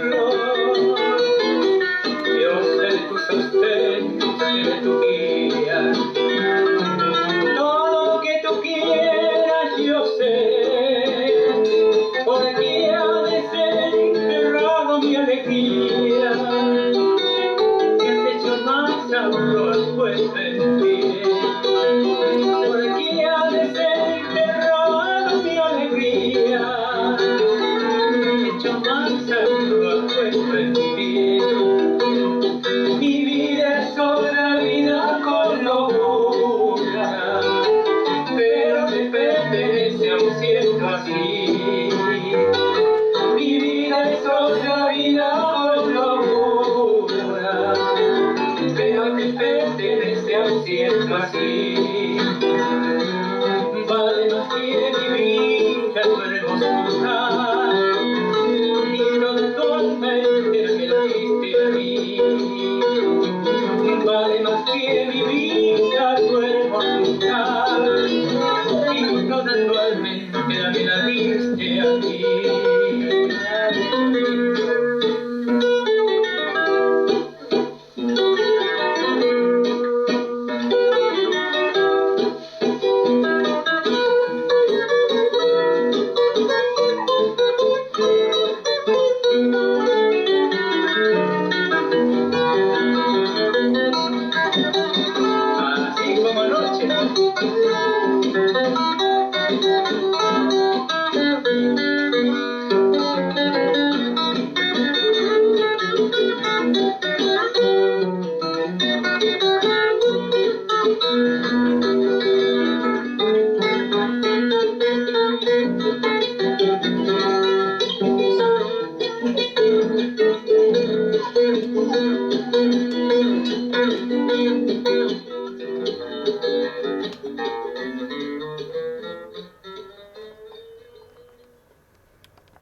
flor. Yo sé de tu sostén, sé de tu guía. Todo lo que tú quieras yo sé, por aquí ha desenterrado mi alegría. Me has hecho más aún no puedes mentir. Por aquí ha desenterrado mi alegría. Me has hecho más aún no puedes mentir. Mi vida es otra vida con locura, pero te pertenece aún siendo así. Mi vida es otra vida con locura, pero te pertenece aún siendo así. Vale más que mi vida tu hermosura, y totalmente me la diste a mí. Vale más que mi vida